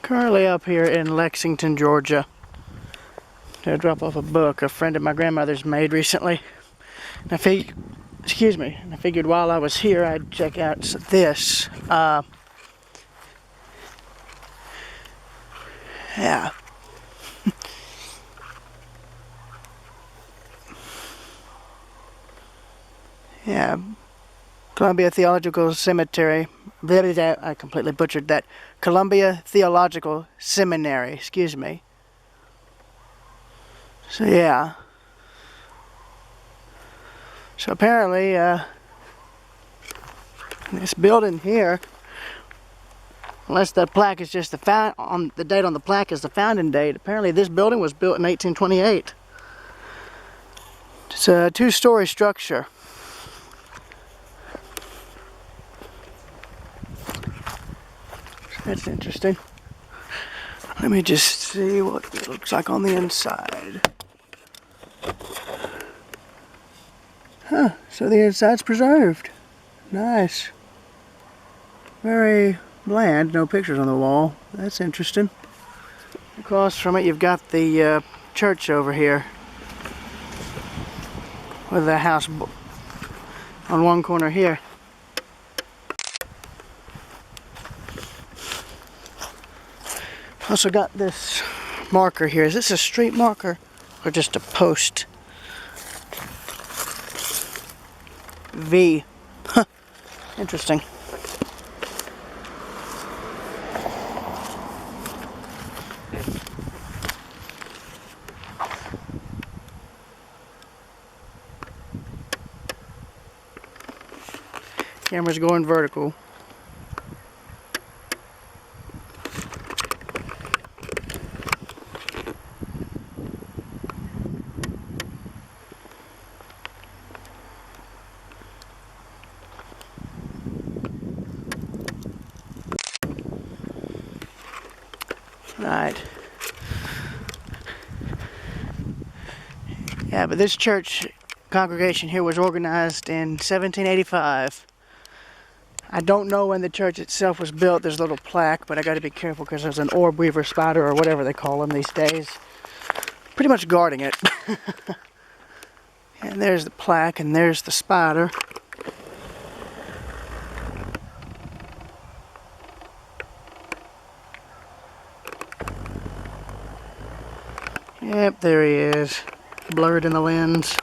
Currently up here in Lexington, Georgia, to drop off a book a friend of my grandmother's made recently. And I figured while I was here I'd check out this. Yeah. Yeah. Columbia Theological Cemetery. I completely butchered that. Columbia Theological Seminary, excuse me. So yeah. So apparently, this building here, unless the plaque is just the date on the plaque is the founding date, apparently this building was built in 1828. It's a two-story structure. That's interesting. Let me just see what it looks like on the inside. Huh, so the inside's preserved. Nice. Very bland, no pictures on the wall. That's interesting. Across from it you've got the church over here, with the house on one corner here. Also got this marker here. Is this a street marker or just a post? V. Huh. Interesting. Camera's going vertical. Right. Yeah, but this church congregation here was organized in 1785. I don't know when the church itself was built. There's a little plaque, but I got to be careful because there's an orb weaver spider or whatever they call them these days, pretty much guarding it. And there's the plaque, and there's the spider. Yep, there he is, blurred in the lens.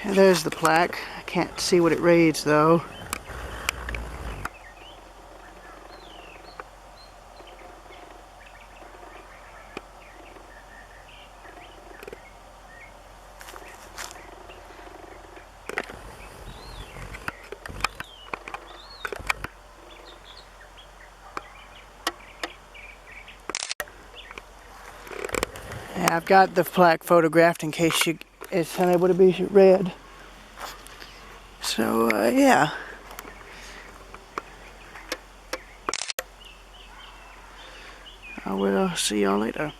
And there's the plaque. I can't see what it reads though. Yeah, I've got the plaque photographed in case it's unable to be read. So, yeah. I will see y'all later.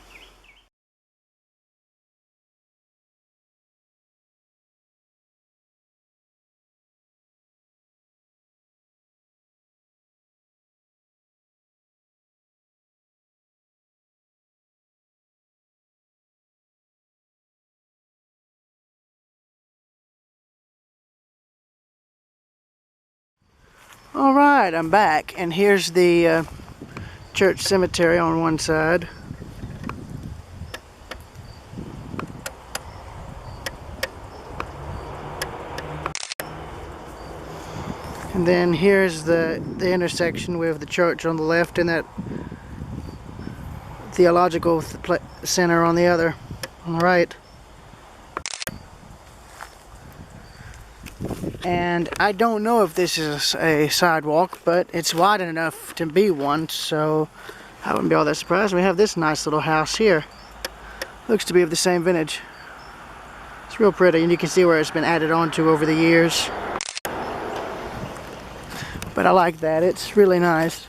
Alright, I'm back, and here's the church cemetery on one side. And then here's the intersection with the church on the left and that theological center on the other, on the right. And I don't know if this is a sidewalk, but it's wide enough to be one, so I wouldn't be all that surprised. We have this nice little house here. Looks to be of the same vintage. It's real pretty, and you can see where it's been added on to over the years. But I like that, it's really nice.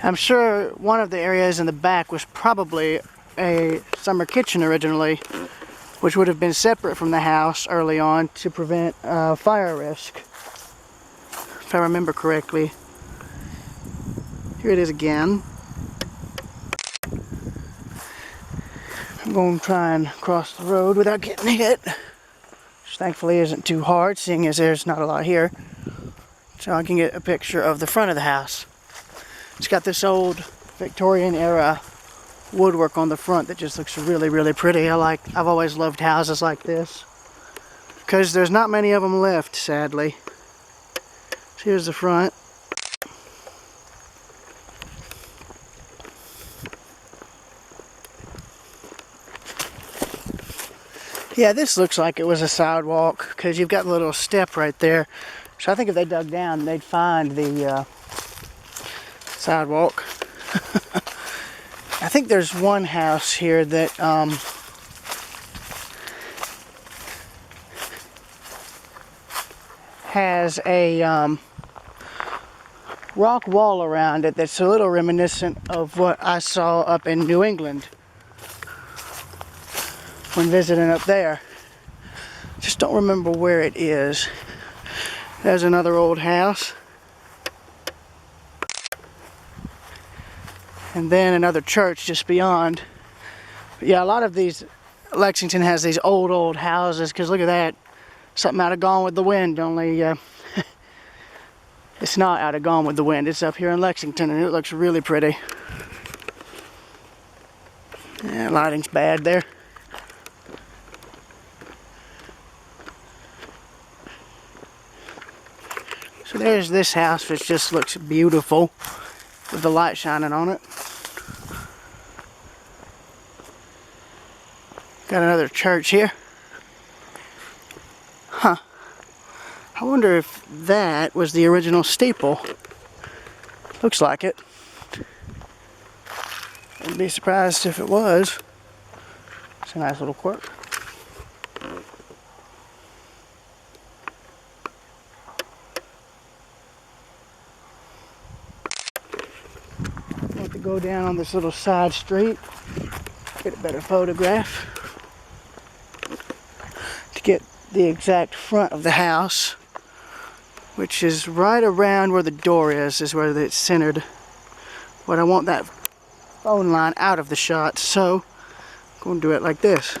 I'm sure one of the areas in the back was probably a summer kitchen originally, which would have been separate from the house early on to prevent fire risk, if I remember correctly. Here it is again. I'm going to try and cross the road without getting hit, which thankfully isn't too hard, seeing as there's not a lot here. So I can get a picture of the front of the house. It's got this old Victorian era woodwork on the front that just looks really, really pretty. I've always loved houses like this because there's not many of them left, sadly. So here's the front. Yeah, this looks like it was a sidewalk because you've got a little step right there. So I think if they dug down, they'd find the sidewalk. I think there's one house here that has a rock wall around it that's a little reminiscent of what I saw up in New England when visiting up there. Just don't remember where it is. There's another old house. And then another church just beyond. But yeah, a lot of these, Lexington has these old houses, because look at that. Something out of Gone with the Wind, only it's not out of Gone with the Wind. It's up here in Lexington and it looks really pretty. Yeah, lighting's bad there. So there's this house which just looks beautiful with the light shining on it. Got another church here. Huh. I wonder if that was the original steeple. Looks like it. Wouldn't be surprised if it was. It's a nice little quirk. To go down on this little side street, get a better photograph to get the exact front of the house, which is right around where the door is where it's centered. But I want that phone line out of the shot, so I'm going to do it like this.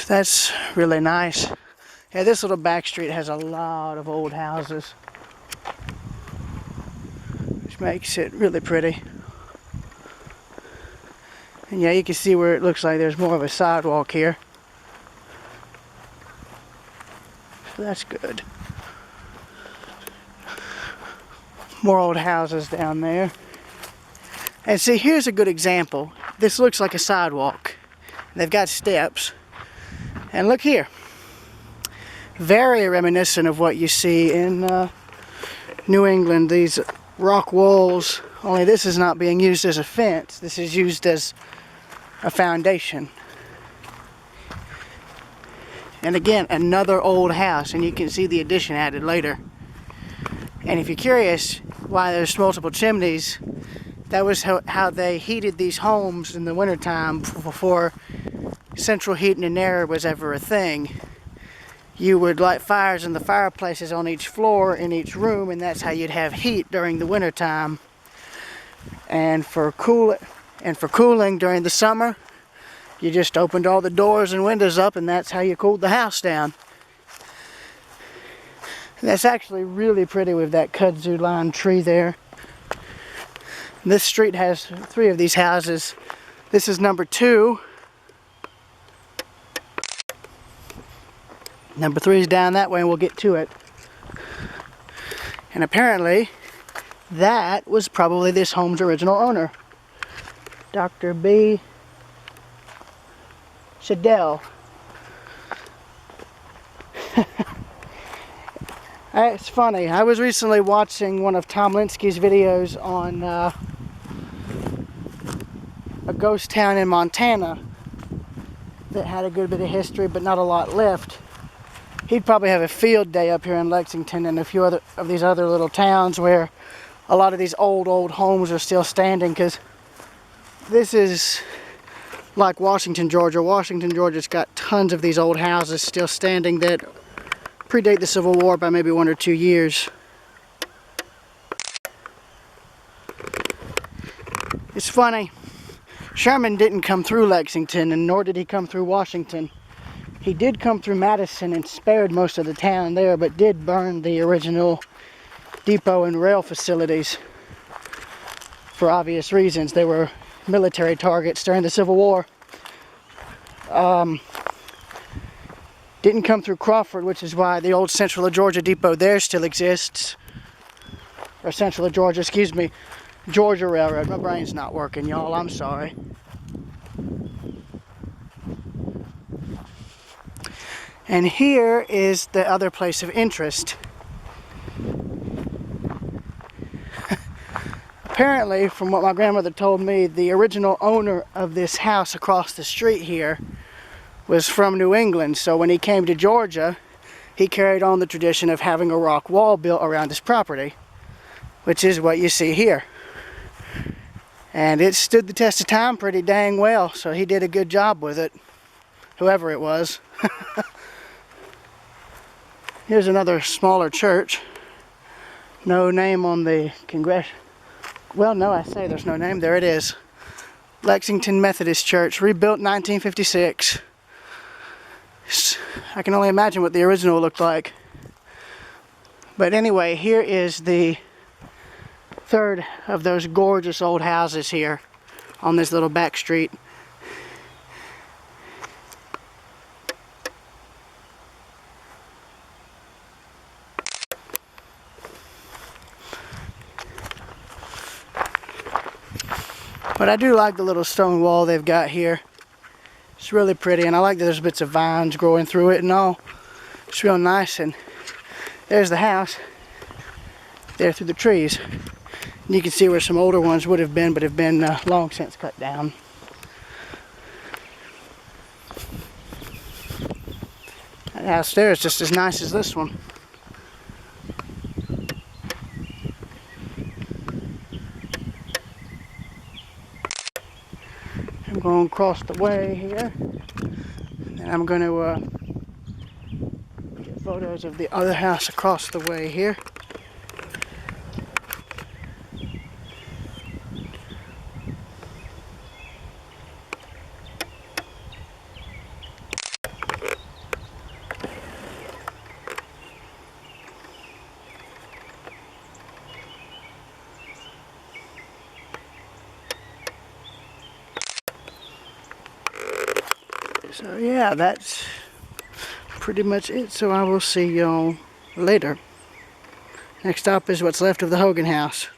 That's really nice. Yeah, this little back street has a lot of old houses, which makes it really pretty. And yeah, you can see where it looks like there's more of a sidewalk here. So that's good. More old houses down there. And see, here's a good example. This looks like a sidewalk. They've got steps. And look here, very reminiscent of what you see in New England, these rock walls, only this is not being used as a fence, this is used as a foundation. And again, another old house, and you can see the addition added later. And if you're curious why there's multiple chimneys, that was how they heated these homes in the wintertime before central heating and air was ever a thing. You would light fires in the fireplaces on each floor in each room, and that's how you'd have heat during the wintertime. And for cooling during the summer, you just opened all the doors and windows up, and that's how you cooled the house down. And that's actually really pretty with that kudzu lime tree there. This street has 3 of these houses. This is number 2. Number 3 is down that way, and we'll get to it. And apparently, that was probably this home's original owner, Dr. B. Shadell. It's funny. I was recently watching one of Tom Linsky's videos on a ghost town in Montana that had a good bit of history, but not a lot left. he'd probably have a field day up here in Lexington and a few other of these other little towns where a lot of these old homes are still standing, because this is like Washington, Georgia. Washington, Georgia's got tons of these old houses still standing that predate the Civil War by maybe 1 or 2 years. It's funny, Sherman didn't come through Lexington, and nor did he come through Washington. He did come through Madison and spared most of the town there, but did burn the original depot and rail facilities for obvious reasons. They were military targets during the Civil War. Didn't come through Crawford, which is why the old Central of Georgia depot there still exists. Or Central of Georgia, excuse me. Georgia Railroad. My brain's not working, y'all. I'm sorry. And here is the other place of interest. Apparently, from what my grandmother told me, the original owner of this house across the street here was from New England. So when he came to Georgia, he carried on the tradition of having a rock wall built around his property, which is what you see here. And it stood the test of time pretty dang well, so he did a good job with it, whoever it was. Here's another smaller church. No name on the well, no, I say there's no name. There it is. Lexington Methodist Church, rebuilt in 1956. I can only imagine what the original looked like. But anyway, here is the third of those gorgeous old houses here on this little back street. But I do like the little stone wall they've got here. It's really pretty, and I like that there's bits of vines growing through it and all. It's real nice. And there's the house there through the trees. And you can see where some older ones would have been, but have been long since cut down. That house there is just as nice as this one. I'm going to cross the way here, and I'm going to get photos of the other house across the way here. So yeah, that's pretty much it. So I will see y'all later. Next stop is what's left of the Hogan house.